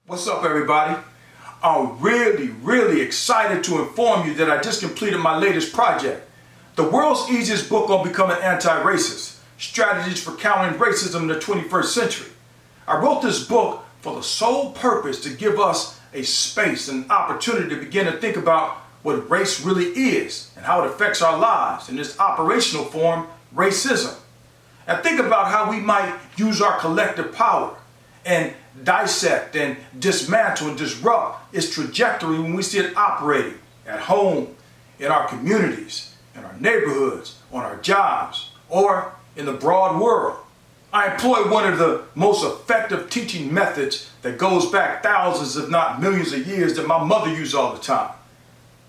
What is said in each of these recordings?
What's up, everybody? I'm really excited to inform you that I just completed my latest project, the world's easiest book on becoming anti-racist, Strategies for Countering Racism in the 21st Century. I wrote this book for the sole purpose to give us a space and opportunity to begin to think about what race really is and how it affects our lives in its operational form, racism. And think about how we might use our collective power and dissect and dismantle and disrupt its trajectory when we see it operating at home, in our communities, in our neighborhoods, on our jobs, or in the broad world. I employ one of the most effective teaching methods that goes back thousands, if not millions of years, that my mother used all the time.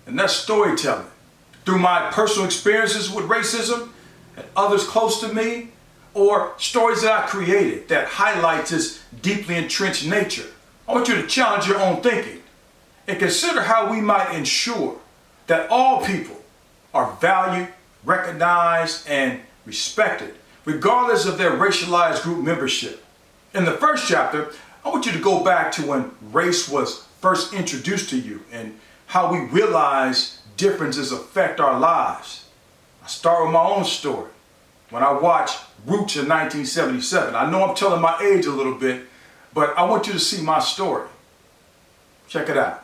And that's storytelling. Through my personal experiences with racism and others close to me, or stories that I created that highlights its deeply entrenched nature. I want you to challenge your own thinking and consider how we might ensure that all people are valued, recognized, and respected, regardless of their racialized group membership. In the first chapter, I want you to go back to when race was first introduced to you and how we realize differences affect our lives. I start with my own story. When I watched Roots in 1977. I know I'm telling my age a little bit, but I want you to see my story. Check it out.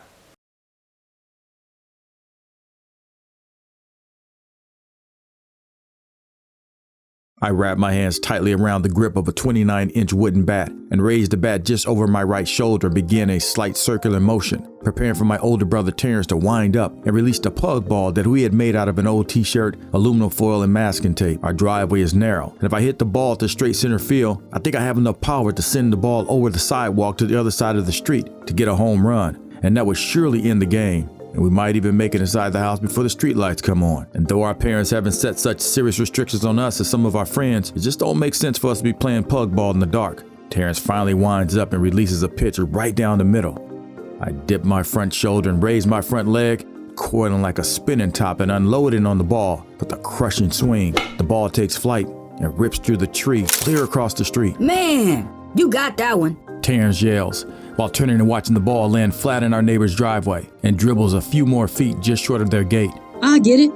I wrapped my hands tightly around the grip of a 29-inch wooden bat and raised the bat just over my right shoulder and began a slight circular motion, preparing for my older brother Terrence to wind up and release the pug ball that we had made out of an old t-shirt, aluminum foil, and masking tape. Our driveway is narrow, and if I hit the ball to straight center field, I think I have enough power to send the ball over the sidewalk to the other side of the street to get a home run, and that would surely end the game. And we might even make it inside the house before the streetlights come on. And though our parents haven't set such serious restrictions on us as some of our friends, it just don't make sense for us to be playing pug ball in the dark. Terrence finally winds up and releases a pitch right down the middle. I dip my front shoulder and raise my front leg, coiling like a spinning top and unloading on the ball. With a crushing swing, the ball takes flight and rips through the tree, clear across the street. Man, you got that one. Terrence yells, while turning and watching the ball land flat in our neighbor's driveway, and dribbles a few more feet just short of their gate. I get it.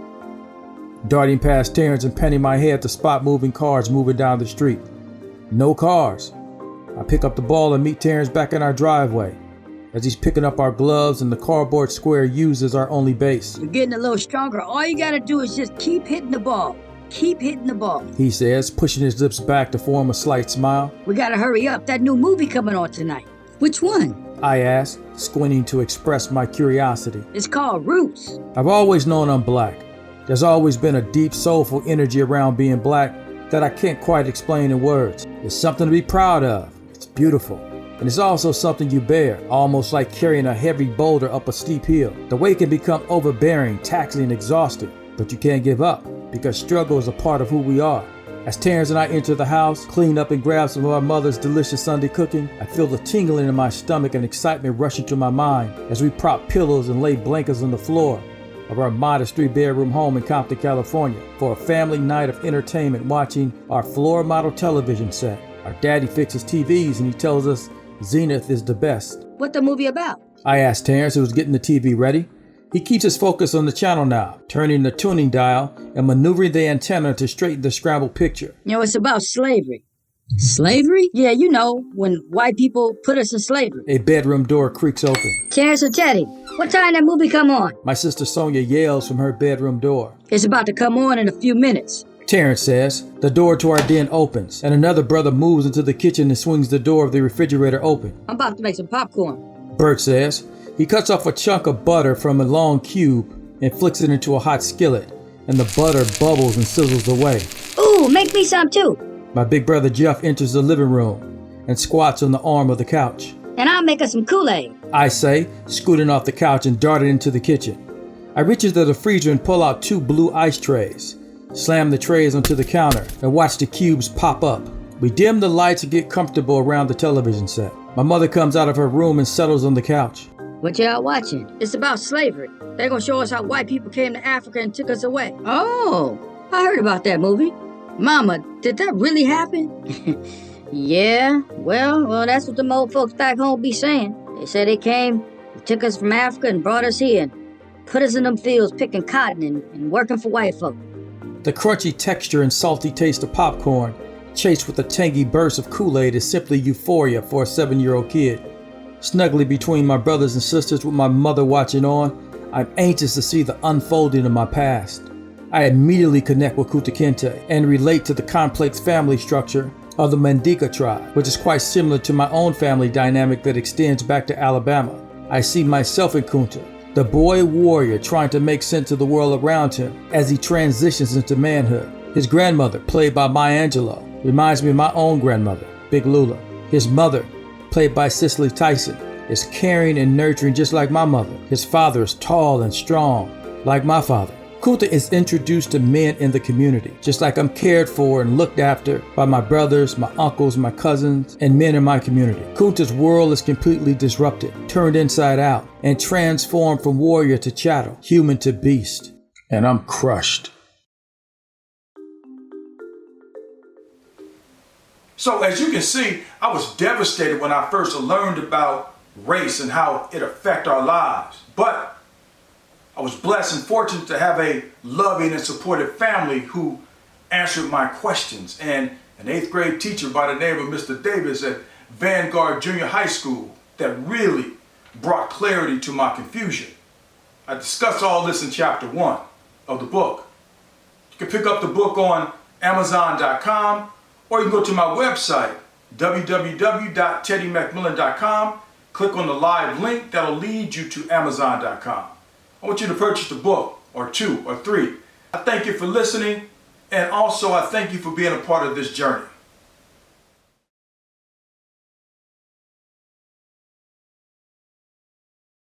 Darting past Terrence and penning my head to spot moving cars moving down the street. No cars. I pick up the ball and meet Terrence back in our driveway as he's picking up our gloves and the cardboard square used as our only base. You're getting a little stronger. All you gotta do is just keep hitting the ball. Keep hitting the ball. He says, pushing his lips back to form a slight smile. We gotta hurry up. That new movie coming on tonight. Which one? I asked, squinting to express my curiosity. It's called Roots. I've always known I'm black. There's always been a deep, soulful energy around being black that I can't quite explain in words. It's something to be proud of. It's beautiful. And it's also something you bear, almost like carrying a heavy boulder up a steep hill. The weight can become overbearing, taxing, and exhausting, but you can't give up because struggle is a part of who we are. As Terrence and I enter the house, clean up and grab some of our mother's delicious Sunday cooking, I feel the tingling in my stomach and excitement rushing through my mind as we prop pillows and lay blankets on the floor of our modest 3-bedroom home in Compton, California for a family night of entertainment watching our floor model television set. Our daddy fixes TVs and he tells us Zenith is the best. What the movie about? I asked Terrence, who was getting the TV ready. He keeps his focus on the channel now, turning the tuning dial and maneuvering the antenna to straighten the scrambled picture. You know, it's about slavery. Slavery? Yeah, you know, when white people put us in slavery. A bedroom door creaks open. Terrence or Teddy, what time that movie come on? My sister Sonia yells from her bedroom door. It's about to come on in a few minutes. Terrence says. The door to our den opens, and another brother moves into the kitchen and swings the door of the refrigerator open. I'm about to make some popcorn. Bert says. He cuts off a chunk of butter from a long cube and flicks it into a hot skillet, and the butter bubbles and sizzles away. Ooh, make me some too. My big brother Jeff enters the living room and squats on the arm of the couch. And I'll make us some Kool-Aid. I say, scooting off the couch and darting into the kitchen. I reach into the freezer and pull out 2 blue ice trays, slam the trays onto the counter, and watch the cubes pop up. We dim the lights and get comfortable around the television set. My mother comes out of her room and settles on the couch. What y'all watching? It's about slavery. They're gonna show us how white people came to Africa and took us away. Oh, I heard about that movie. Mama, did that really happen? Yeah, well, that's what the old folks back home be saying. They say they came, they took us from Africa and brought us here and put us in them fields picking cotton and working for white folk. The crunchy texture and salty taste of popcorn, chased with a tangy burst of Kool-Aid, is simply euphoria for a 7-year-old kid. Snugly between my brothers and sisters with my mother watching on, I'm anxious to see the unfolding of my past. I immediately connect with Kunta Kinte and relate to the complex family structure of the Mandinka tribe, which is quite similar to my own family dynamic that extends back to Alabama. I see myself in Kunta, the boy warrior trying to make sense of the world around him as he transitions into manhood. His grandmother, played by Maya Angelou, reminds me of my own grandmother, Big Lula. His mother, played by Cicely Tyson, is caring and nurturing just like my mother. His father is tall and strong, like my father. Kunta is introduced to men in the community, just like I'm cared for and looked after by my brothers, my uncles, my cousins, and men in my community. Kunta's world is completely disrupted, turned inside out, and transformed from warrior to chattel, human to beast. And I'm crushed. So as you can see, I was devastated when I first learned about race and how it affects our lives. But I was blessed and fortunate to have a loving and supportive family who answered my questions, and an 8th grade teacher by the name of Mr. Davis at Vanguard Junior High School that really brought clarity to my confusion. I discussed all this in chapter 1 of the book. You can pick up the book on Amazon.com, or you can go to my website, www.teddymcmillan.com, click on the live link that'll lead you to Amazon.com. I want you to purchase the book, or 2 or 3. I thank you for listening, and also I thank you for being a part of this journey.